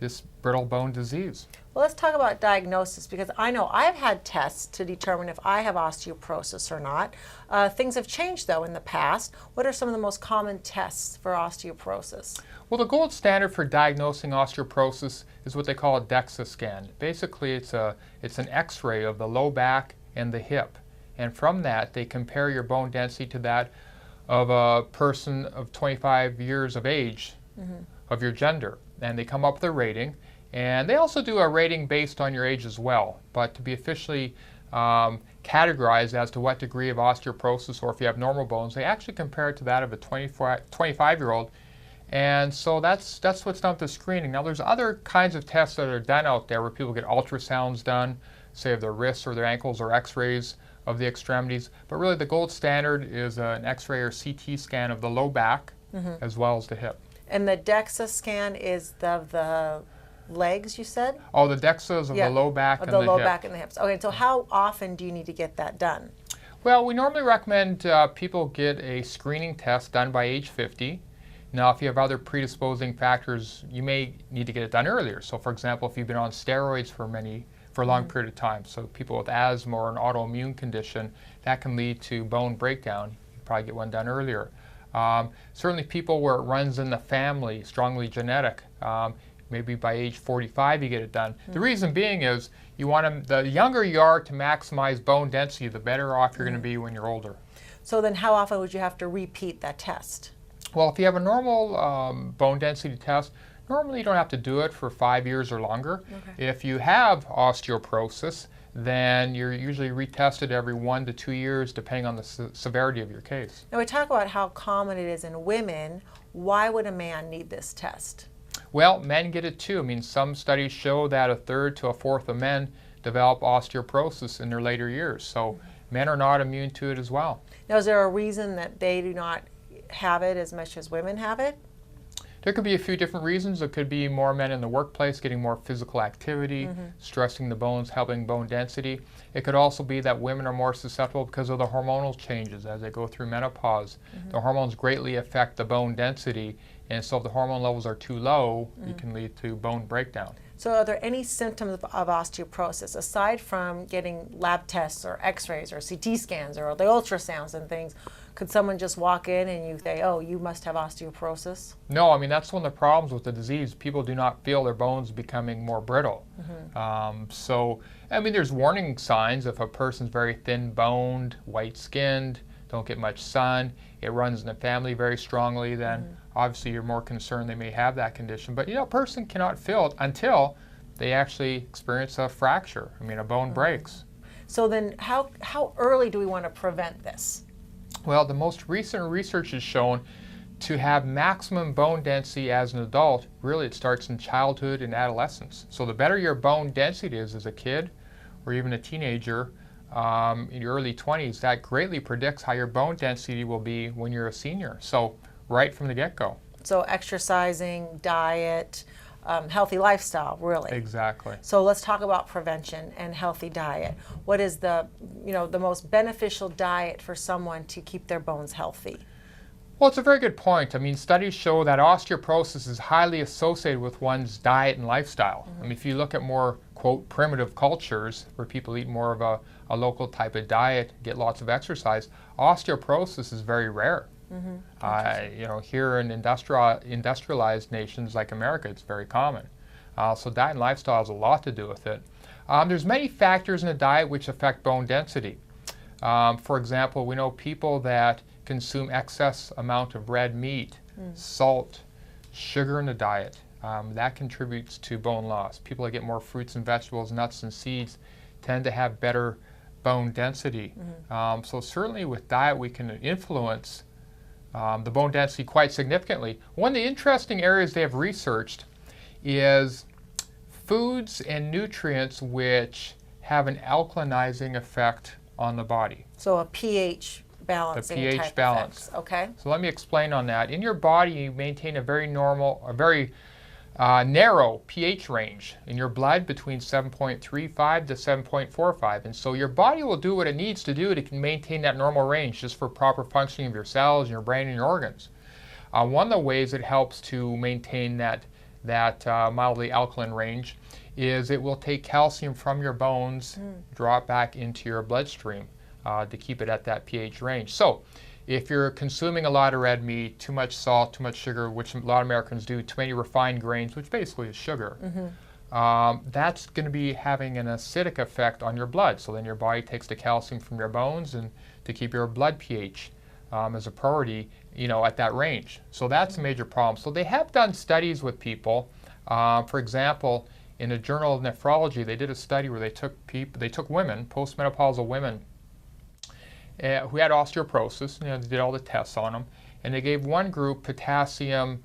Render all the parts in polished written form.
this brittle bone disease. Well, let's talk about diagnosis, because I know I've had tests to determine if I have osteoporosis or not. Things have changed, though, in the past. What are some of the most common tests for osteoporosis? Well, the gold standard for diagnosing osteoporosis is what they call a DEXA scan. Basically, it's an X-ray of the low back and the hip. And from that, they compare your bone density to that of a person of 25 years of age of your gender. And they come up with a rating. And they also do a rating based on your age as well. But to be officially categorized as to what degree of osteoporosis or if you have normal bones, they actually compare it to that of a 25-year-old. And so that's what's done with the screening. Now there's other kinds of tests that are done out there where people get ultrasounds done, say of their wrists or their ankles, or x-rays of the extremities. But really the gold standard is an x-ray or CT scan of the low back as well as the hip. And the DEXA scan is the legs, you said? Oh, the DEXAs of the low back and the hip. The low back and the hips. Okay, so how often do you need to get that done? Well, we normally recommend people get a screening test done by age 50. Now, if you have other predisposing factors, you may need to get it done earlier. So, for example, if you've been on steroids for a long period of time, so people with asthma or an autoimmune condition, that can lead to bone breakdown. You probably get one done earlier. Certainly people where it runs in the family, strongly genetic, maybe by age 45 you get it done. The reason being is you want the younger you are to maximize bone density, the better off you're going to be when you're older. So then how often would you have to repeat that test? Well, if you have a normal bone density test, normally you don't have to do it for 5 years or longer. Okay. If you have osteoporosis, then you're usually retested every 1 to 2 years depending on the severity of your case. Now we talk about how common it is in women. Why would a man need this test? Well, men get it too. I mean, some studies show that a third to a fourth of men develop osteoporosis in their later years. So men are not immune to it as well. Now, is there a reason that they do not have it as much as women have it? There could be a few different reasons. There could be more men in the workplace getting more physical activity, stressing the bones, helping bone density. It could also be that women are more susceptible because of the hormonal changes as they go through menopause. The hormones greatly affect the bone density, and so if the hormone levels are too low, it can lead to bone breakdown. So are there any symptoms of osteoporosis aside from getting lab tests or x-rays or CT scans or the ultrasounds and things? Could someone just walk in and you say, oh, you must have osteoporosis? No, I mean, that's one of the problems with the disease. People do not feel their bones becoming more brittle. So, I mean, there's warning signs. If a person's very thin-boned, white-skinned, don't get much sun, it runs in the family very strongly, then obviously you're more concerned they may have that condition. But, you know, a person cannot feel it until they actually experience a fracture. I mean, a bone breaks. So then how early do we want to prevent this? Well, the most recent research has shown to have maximum bone density as an adult, really it starts in childhood and adolescence. So the better your bone density is as a kid or even a teenager in your early 20s, that greatly predicts how your bone density will be when you're a senior. So right from the get-go. So exercising, diet, healthy lifestyle, really. Exactly. So let's talk about prevention and healthy diet. What is the most beneficial diet for someone to keep their bones healthy? Well, it's a very good point. I mean, studies show that osteoporosis is highly associated with one's diet and lifestyle. I mean, if you look at more, quote, primitive cultures where people eat more of a local type of diet, get lots of exercise, osteoporosis is very rare. You know, here in industrialized nations like America, it's very common. So diet and lifestyle has a lot to do with it. There's many factors in the diet which affect bone density. For example, we know people that consume excess amount of red meat, salt, sugar in the diet. That contributes to bone loss. People that get more fruits and vegetables, nuts and seeds tend to have better bone density. So certainly with diet we can influence the bone density quite significantly. One of the interesting areas they have researched is foods and nutrients which have an alkalinizing effect on the body. So a pH balancing the pH type balance. effects. Okay. So let me explain on that. In your body, you maintain a very narrow pH range in your blood between 7.35 to 7.45. And so your body will do what it needs to do to maintain that normal range just for proper functioning of your cells, your brain, and your organs. One of the ways it helps to maintain that that mildly alkaline range, is it will take calcium from your bones, draw it back into your bloodstream to keep it at that pH range. So if you're consuming a lot of red meat, too much salt, too much sugar, which a lot of Americans do, too many refined grains, which basically is sugar, that's going to be having an acidic effect on your blood. So then your body takes the calcium from your bones and to keep your blood pH as a priority, at that range. So that's a major problem. So they have done studies with people. For example, in a journal of nephrology, they did a study where they took women, postmenopausal women, who had osteoporosis. They did all the tests on them, and they gave one group potassium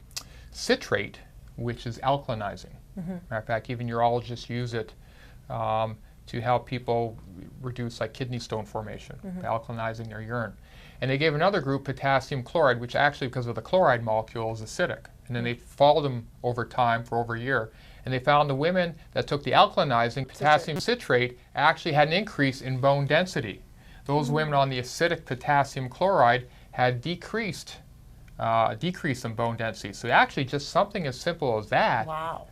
citrate, which is alkalinizing. Matter of fact, even urologists use it to help people reduce kidney stone formation, alkalinizing their urine. And they gave another group potassium chloride, which actually, because of the chloride molecule, is acidic. And then they followed them over time for over a year. And they found the women that took the alkalinizing potassium citrate actually had an increase in bone density. Those women on the acidic potassium chloride had decrease in bone density. So actually just something as simple as that, Wow.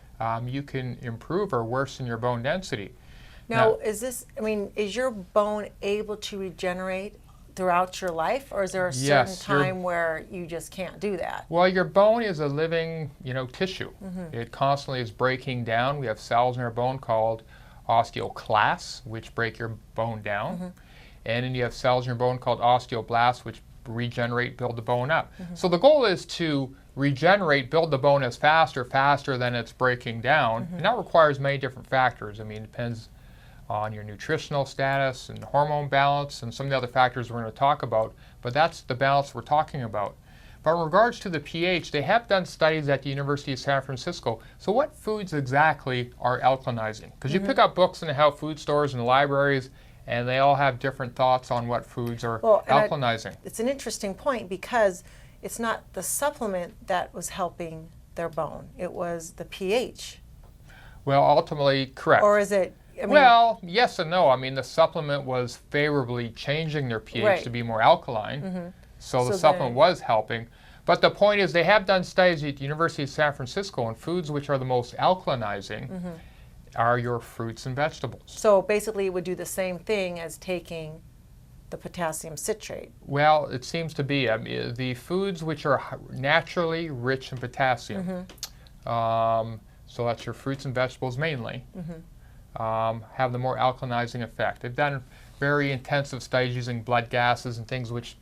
You can improve or worsen your bone density. Now, is your bone able to regenerate throughout your life, or is there a certain Yes, time where you just can't do that? Well, your bone is a living, tissue. It constantly is breaking down. We have cells in our bone called osteoclasts, which break your bone down. And then you have cells in your bone called osteoblasts, which regenerate, build the bone up. So the goal is to regenerate, build the bone as faster than it's breaking down. And that requires many different factors. It depends on your nutritional status and hormone balance and some of the other factors we're going to talk about. But that's the balance we're talking about. But in regards to the pH, they have done studies at the University of San Francisco. So what foods exactly are alkalinizing? Because you pick up books in the health food stores and the libraries, and they all have different thoughts on what foods are alkalinizing. It's an interesting point because it's not the supplement that was helping their bone. It was the pH. Well, ultimately, correct. Or is it? Well, yes and no. The supplement was favorably changing their pH to be more alkaline. So the supplement was helping. But the point is they have done studies at the University of San Francisco, and foods which are the most alkalinizing are your fruits and vegetables. So basically it would do the same thing as taking the potassium citrate. Well, it seems to be. The foods which are naturally rich in potassium, so that's your fruits and vegetables mainly, have the more alkalinizing effect. They've done very intensive studies using blood gases and things which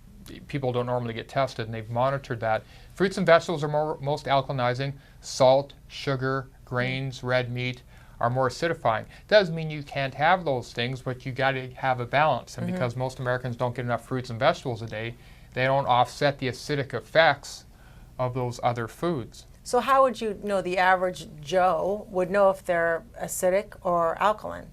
people don't normally get tested, and they've monitored that. Fruits and vegetables are most alkalinizing. Salt, sugar, grains, red meat are more acidifying. Doesn't mean you can't have those things, but you got to have a balance. And because most Americans don't get enough fruits and vegetables a day, they don't offset the acidic effects of those other foods. So how would you know the average Joe would know if they're acidic or alkaline?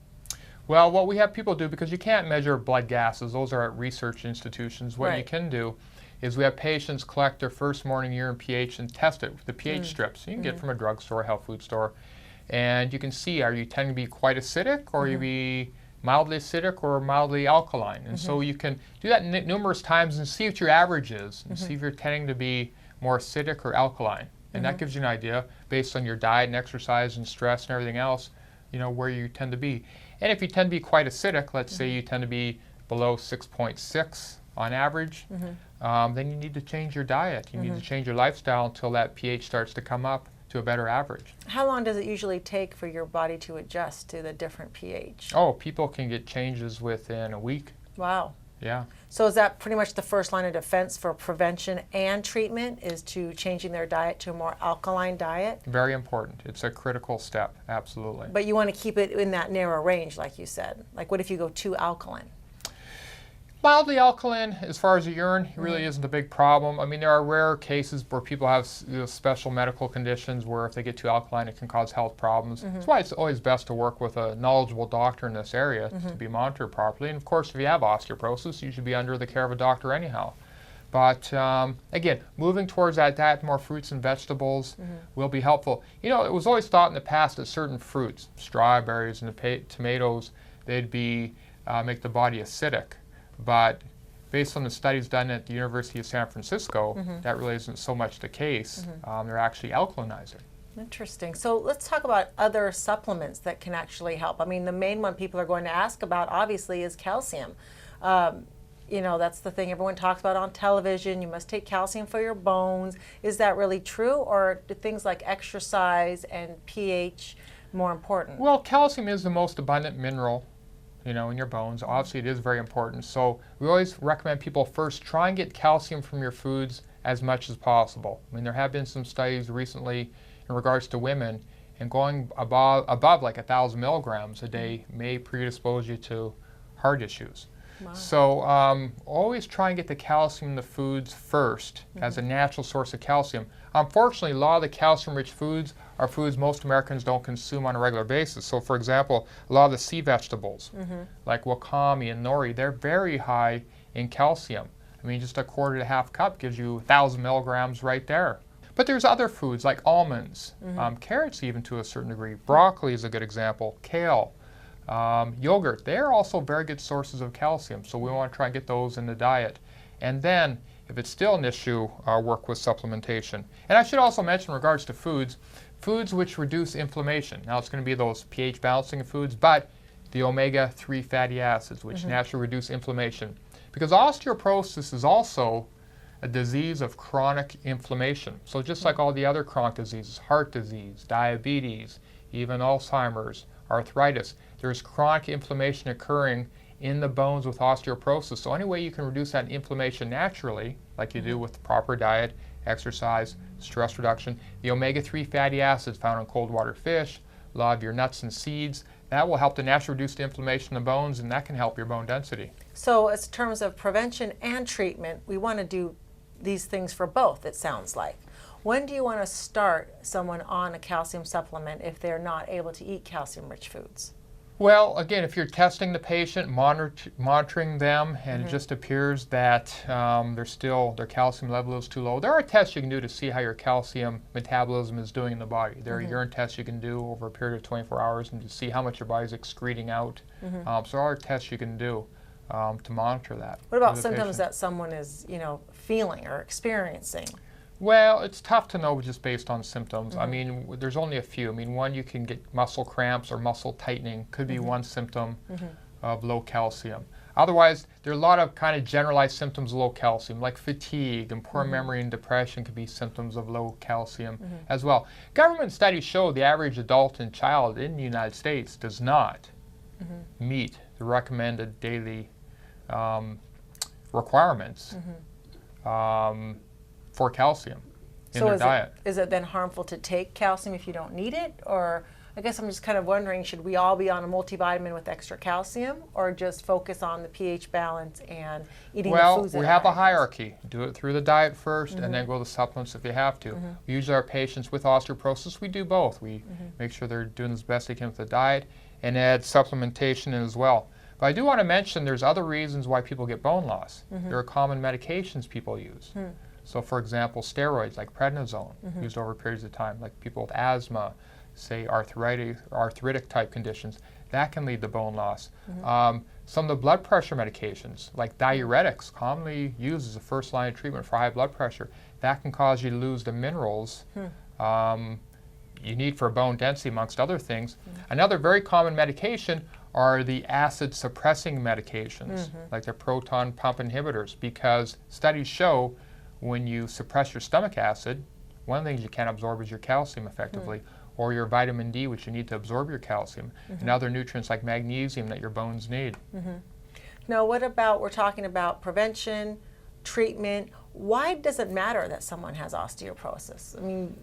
Well, what we have people do, because you can't measure blood gases, those are at research institutions, what you can do is we have patients collect their first morning urine pH and test it with the pH strips. You can get from a drugstore, health food store, and you can see, are you tending to be quite acidic, or you be mildly acidic or mildly alkaline? And so you can do that numerous times and see what your average is, and see if you're tending to be more acidic or alkaline. And that gives you an idea, based on your diet and exercise and stress and everything else, where you tend to be. And if you tend to be quite acidic, let's say you tend to be below 6.6 on average, then you need to change your diet. You need to change your lifestyle until that pH starts to come up to a better average. How long does it usually take for your body to adjust to the different pH? Oh, people can get changes within a week. Wow. Yeah. So is that pretty much the first line of defense for prevention and treatment, is to changing their diet to a more alkaline diet? Very important. It's a critical step, absolutely. But you want to keep it in that narrow range, like you said. Like, what if you go too alkaline? Mildly alkaline, as far as the urine, really isn't a big problem. There are rare cases where people have special medical conditions where if they get too alkaline, it can cause health problems. That's why it's always best to work with a knowledgeable doctor in this area to be monitored properly. And of course, if you have osteoporosis, you should be under the care of a doctor anyhow. But again, moving towards that diet, more fruits and vegetables will be helpful. It was always thought in the past that certain fruits, strawberries and tomatoes, they'd make the body acidic. But based on the studies done at the University of San Francisco, that really isn't so much the case. They're actually alkalinizing. Interesting. So let's talk about other supplements that can actually help. I mean, the main one people are going to ask about, obviously, is calcium. That's the thing everyone talks about on television. You must take calcium for your bones. Is that really true, or do things like exercise and pH more important? Well, calcium is the most abundant mineral, in your bones. Obviously, it is very important. So we always recommend people first try and get calcium from your foods as much as possible. I mean, there have been some studies recently in regards to women, and going above like 1,000 milligrams a day may predispose you to heart issues. Wow. So always try and get the calcium in the foods first as a natural source of calcium. Unfortunately, a lot of the calcium-rich foods are foods most Americans don't consume on a regular basis. So for example, a lot of the sea vegetables, like wakame and nori, they're very high in calcium. I mean, just a quarter to half cup gives you 1,000 milligrams right there. But there's other foods like almonds, carrots even to a certain degree. Broccoli is a good example, kale, yogurt. They're also very good sources of calcium, so we want to try and get those in the diet. And then, if it's still an issue, work with supplementation. And I should also mention in regards to foods which reduce inflammation. Now it's going to be those pH balancing foods, but the omega-3 fatty acids, which naturally reduce inflammation. Because osteoporosis is also a disease of chronic inflammation. So just like all the other chronic diseases, heart disease, diabetes, even Alzheimer's, arthritis, there's chronic inflammation occurring in the bones with osteoporosis. So any way you can reduce that inflammation naturally, like you do with proper diet, exercise, stress reduction, the omega-3 fatty acids found in cold water fish, a lot of your nuts and seeds, that will help to naturally reduce the inflammation in the bones, and that can help your bone density. So as terms of prevention and treatment, we want to do these things for both, it sounds like. When do you want to start someone on a calcium supplement if they're not able to eat calcium-rich foods? Well, again, if you're testing the patient, monitoring them, and it just appears that their calcium level is too low, there are tests you can do to see how your calcium metabolism is doing in the body. There are urine tests you can do over a period of 24 hours and to see how much your body's excreting out. So there are tests you can do to monitor that. What about for the symptoms patient. that someone is, feeling or experiencing? Well, it's tough to know just based on symptoms. I mean, there's only a few. I mean, one, you can get muscle cramps or muscle tightening, could be one symptom of low calcium. Otherwise, there are a lot of kind of generalized symptoms of low calcium, like fatigue and poor memory and depression could be symptoms of low calcium as well. Government studies show the average adult and child in the United States does not meet the recommended daily requirements for calcium in their diet. Is it then harmful to take calcium if you don't need it? Or I guess I'm just kind of wondering, should we all be on a multivitamin with extra calcium, or just focus on the pH balance and eating the foods that we are have a high? hierarchy. Do it through the diet first and then go to supplements if you have to. Usually our patients with osteoporosis, we do both. We make sure they're doing as best they can with the diet and add supplementation in as well. But I do want to mention there's other reasons why people get bone loss. There are common medications people use. So for example, steroids like prednisone, used over periods of time, like people with asthma, say arthritic type conditions, that can lead to bone loss. Some of the blood pressure medications, like diuretics, commonly used as a first line of treatment for high blood pressure, that can cause you to lose the minerals you need for bone density, amongst other things. Another very common medication are the acid suppressing medications, like the proton pump inhibitors, because studies show when you suppress your stomach acid, one of the things you can't absorb is your calcium effectively, or your vitamin D, which you need to absorb your calcium, and other nutrients like magnesium that your bones need. Now, what about, we're talking about prevention, treatment. Why does it matter that someone has osteoporosis? I mean,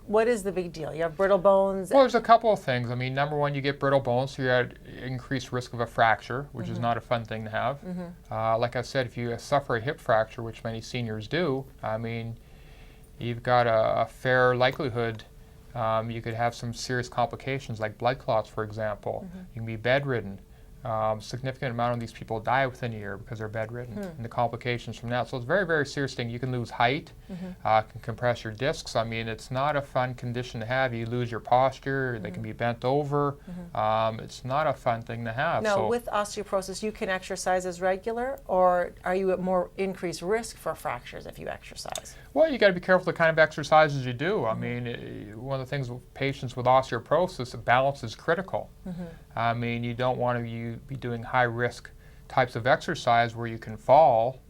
what is the big deal? You have brittle bones. Well, there's a couple of things. I mean, number one, you get brittle bones, so you're at increased risk of a fracture, which is not a fun thing to have. Like I said, if you suffer a hip fracture, which many seniors do, I mean, you've got a fair likelihood you could have some serious complications like blood clots, for example. You can be bedridden. Significant amount of these people die within a year because they're bedridden and the complications from that. So it's a very, very serious thing. You can lose height, can compress your discs. I mean, it's not a fun condition to have. You lose your posture. They can be bent over. It's not a fun thing to have. Now, So with osteoporosis, you can exercise as regular, or are you at more increased risk for fractures if you exercise? well, you got to be careful the kind of exercises you do. I mean, one of the things with patients with osteoporosis, balance is critical. I mean, you don't want to be doing high-risk types of exercise where you can fall.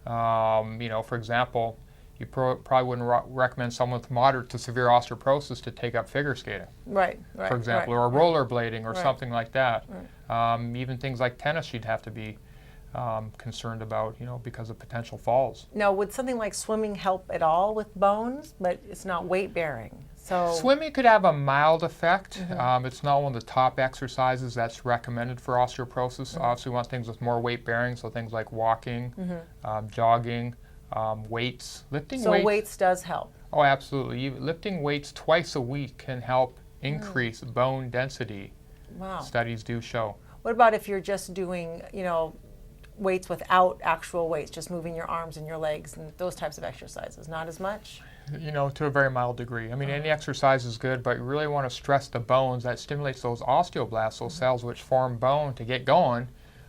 You know, for example, you probably wouldn't recommend someone with moderate to severe osteoporosis to take up figure skating, Right, for example, or rollerblading or something like that. Even things like tennis, you'd have to be concerned about, you know, because of potential falls. Now, would something like swimming help at all with bones, but it's not weight bearing? So Swimming could have a mild effect. It's not one of the top exercises that's recommended for osteoporosis. Obviously, we want things with more weight bearing, so things like walking, jogging, weights, lifting so weights. weights does help. Oh, absolutely. Lifting weights twice a week can help increase bone density. Wow. Studies do show. What about if you're just doing, you know, weights without actual weights, just moving your arms and your legs and those types of exercises? Not as much? You know, to a very mild degree. I mean, any exercise is good, but you really want to stress the bones. That stimulates those osteoblasts, those cells which form bone to get going,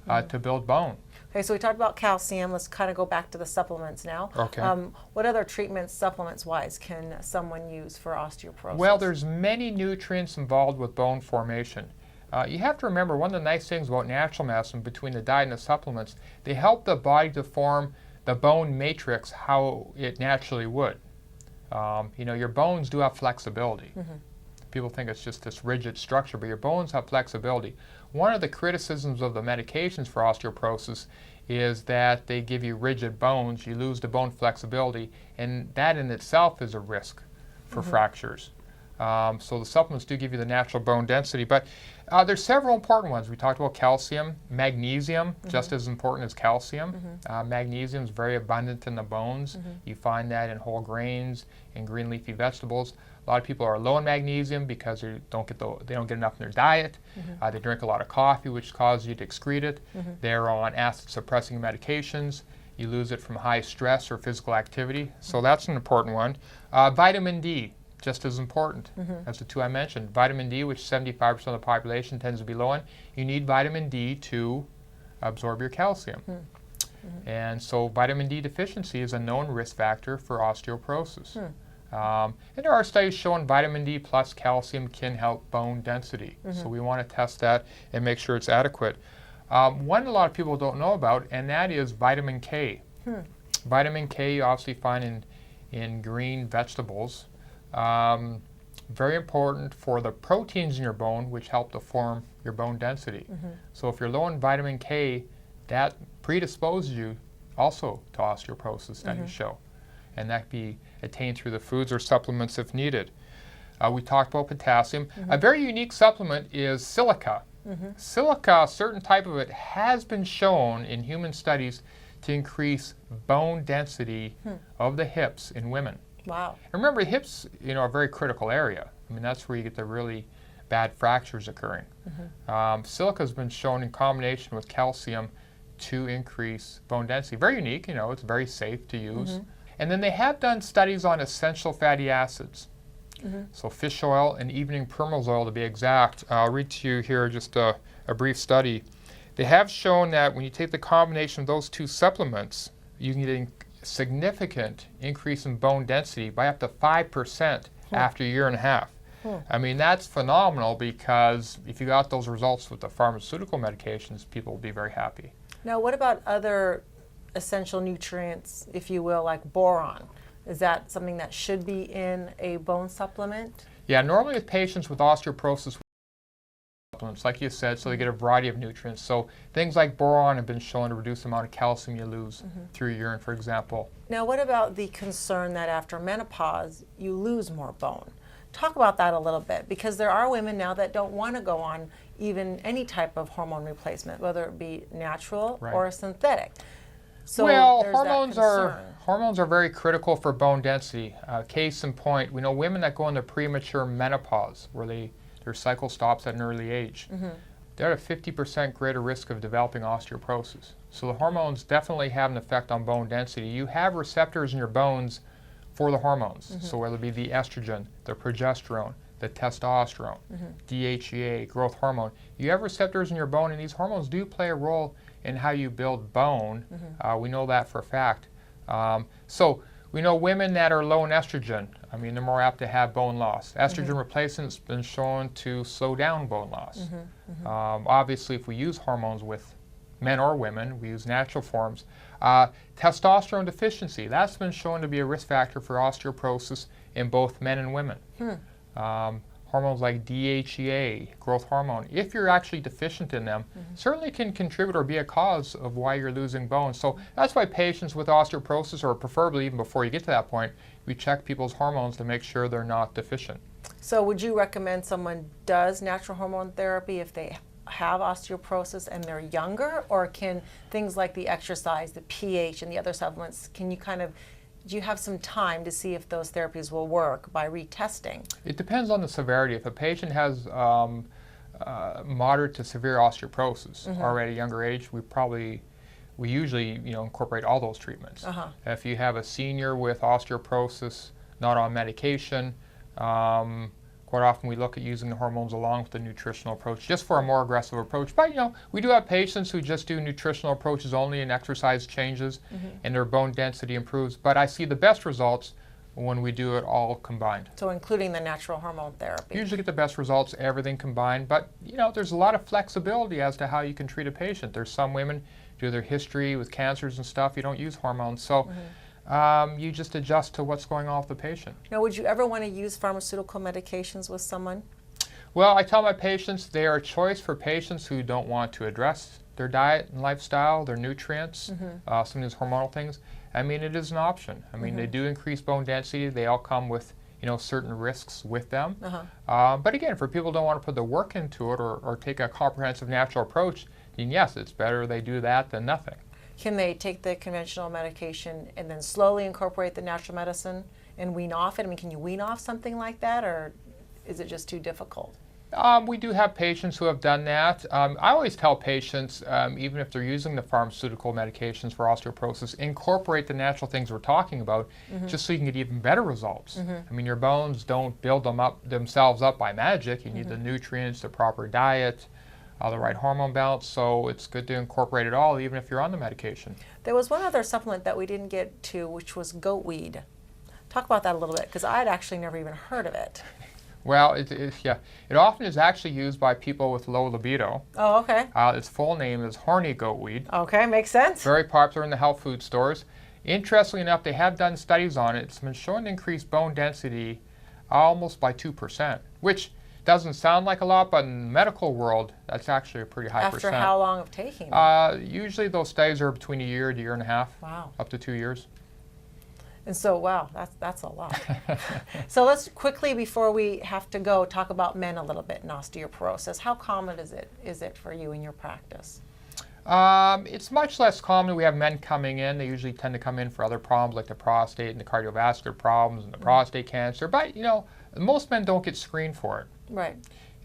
to build bone. Okay, so we talked about calcium. Let's kind of go back to the supplements now. Okay. What other treatments, supplements-wise, can someone use for osteoporosis? Well, there's many nutrients involved with bone formation. You have to remember, one of the nice things about natural medicine, between the diet and the supplements, they help the body to form the bone matrix how it naturally would. You know, your bones do have flexibility. People think it's just this rigid structure, but your bones have flexibility. One of the criticisms of the medications for osteoporosis is that they give you rigid bones, you lose the bone flexibility, and that in itself is a risk for fractures. So the supplements do give you the natural bone density, but there's several important ones. We talked about calcium, magnesium, just as important as calcium. Magnesium is very abundant in the bones. You find that in whole grains and green leafy vegetables. A lot of people are low in magnesium because they don't get enough in their diet. They drink a lot of coffee, which causes you to excrete it. They're on acid-suppressing medications. You lose it from high stress or physical activity. So that's an important one. Vitamin D, just as important as the two I mentioned. Vitamin D, which 75% of the population tends to be low in, you need vitamin D to absorb your calcium. And so vitamin D deficiency is a known risk factor for osteoporosis. And there are studies showing vitamin D plus calcium can help bone density. So we want to test that and make sure it's adequate. One a lot of people don't know about, and that is vitamin K. Vitamin K you obviously find in green vegetables. Very important for the proteins in your bone, which help to form your bone density. So if you're low in vitamin K, that predisposes you also to osteoporosis, studies show. And that can be attained through the foods or supplements if needed. We talked about potassium. A very unique supplement is silica. Silica, a certain type of it, has been shown in human studies to increase bone density of the hips in women. Wow. Remember, hips, you know, are a very critical area. I mean, that's where you get the really bad fractures occurring. Silica has been shown in combination with calcium to increase bone density. Very unique, you know, it's very safe to use. And then they have done studies on essential fatty acids. So fish oil and evening primrose oil to be exact. I'll read to you here just a brief study. They have shown that when you take the combination of those two supplements, you can get a significant increase in bone density by up to 5% after a year and a half. I mean, that's phenomenal, because if you got those results with the pharmaceutical medications, people will be very happy. Now, what about other essential nutrients, if you will, like boron? Is that something that should be in a bone supplement? Yeah, normally with patients with osteoporosis, supplements, like you said, so they get a variety of nutrients. So things like boron have been shown to reduce the amount of calcium you lose through your urine, for example. Now, what about the concern that after menopause, you lose more bone? Talk about that a little bit, because there are women now that don't want to go on even any type of hormone replacement, whether it be natural or synthetic. So well, there's hormones are very critical for bone density. Case in point, we know women that go into premature menopause, where their cycle stops at an early age, they're at a 50% greater risk of developing osteoporosis. So the hormones definitely have an effect on bone density. You have receptors in your bones for the hormones. So whether it be the estrogen, the progesterone, the testosterone, DHEA, growth hormone, you have receptors in your bone, and these hormones do play a role in how you build bone. We know that for a fact. So we know women that are low in estrogen, I mean, they're more apt to have bone loss. Estrogen replacement's been shown to slow down bone loss. Obviously, if we use hormones with men or women, we use natural forms. Testosterone deficiency, that's been shown to be a risk factor for osteoporosis in both men and women. Hormones like DHEA, growth hormone, if you're actually deficient in them, certainly can contribute or be a cause of why you're losing bone. So that's why patients with osteoporosis, or preferably even before you get to that point, we check people's hormones to make sure they're not deficient. So would you recommend someone does natural hormone therapy if they have osteoporosis and they're younger, or can things like the exercise, the pH, and the other supplements, can you do you have some time to see if those therapies will work by retesting? It depends on the severity. If a patient has moderate to severe osteoporosis already at a younger age, we usually incorporate all those treatments. If you have a senior with osteoporosis, not on medication, quite often we look at using the hormones along with the nutritional approach, just for a more aggressive approach. But we do have patients who just do nutritional approaches only and exercise changes, and their bone density improves. But I see the best results when we do it all combined. So including the natural hormone therapy. Usually get the best results, everything combined. But there's a lot of flexibility as to how you can treat a patient. There's some women, due to their history with cancers and stuff, you don't use hormones. So you just adjust to what's going on with the patient. Now, would you ever want to use pharmaceutical medications with someone? Well, I tell my patients they are a choice for patients who don't want to address their diet and lifestyle, their nutrients, some of these hormonal things. I mean, it is an option. I mean, they do increase bone density. They all come with certain risks with them. But again, for people who don't want to put the work into it or take a comprehensive natural approach, then yes, it's better they do that than nothing. Can they take the conventional medication and then slowly incorporate the natural medicine and wean off it? I mean, can you wean off something like that, or is it just too difficult? We do have patients who have done that. I always tell patients, even if they're using the pharmaceutical medications for osteoporosis, incorporate the natural things we're talking about, just so you can get even better results. I mean, your bones don't build themselves up by magic. You need the nutrients, the proper diet, the right hormone balance, so it's good to incorporate it all, even if you're on the medication. There was one other supplement that we didn't get to, which was goat weed. Talk about that a little bit, because I had actually never even heard of it. Well, it often is actually used by people with low libido. Oh, okay. Its full name is horny goat weed. Okay, makes sense. Very popular in the health food stores. Interestingly enough, they have done studies on it. It's been shown to increase bone density almost by 2%, which doesn't sound like a lot, but in the medical world, that's actually a pretty high percent. After how long of taking it? Usually those studies are between a year and a half. Wow. Up to 2 years. And so, wow, that's a lot. So let's quickly, before we have to go, talk about men a little bit in osteoporosis. How common is it for you in your practice? It's much less common. We have men coming in. They usually tend to come in for other problems like the prostate and the cardiovascular problems and the prostate cancer. But, most men don't get screened for it. Right.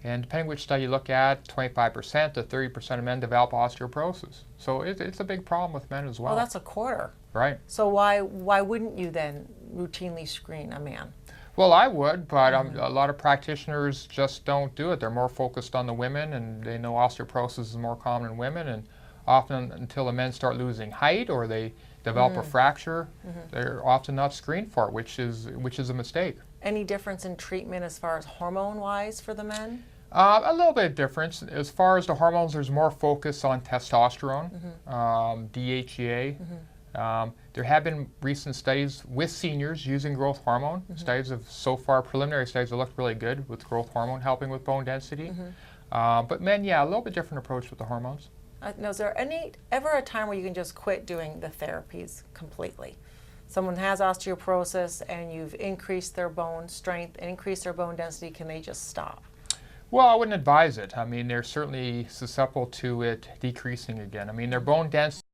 And depending which study you look at, 25% to 30% of men develop osteoporosis. So it's a big problem with men as well. Well, that's a quarter. Right. So why wouldn't you then routinely screen a man? Well, I would, but a lot of practitioners just don't do it. They're more focused on the women, and they know osteoporosis is more common in women. And often until the men start losing height or they develop a fracture, they're often not screened for it, which is a mistake. Any difference in treatment as far as hormone-wise for the men? A little bit of difference. As far as the hormones, there's more focus on testosterone, DHEA. There have been recent studies with seniors using growth hormone. Studies preliminary studies have looked really good with growth hormone helping with bone density. But men, a little bit different approach with the hormones. Now, is there ever a time where you can just quit doing the therapies completely? Someone has osteoporosis and you've increased their bone strength and increased their bone density, can they just stop? Well, I wouldn't advise it. I mean, they're certainly susceptible to it decreasing again. I mean, their bone density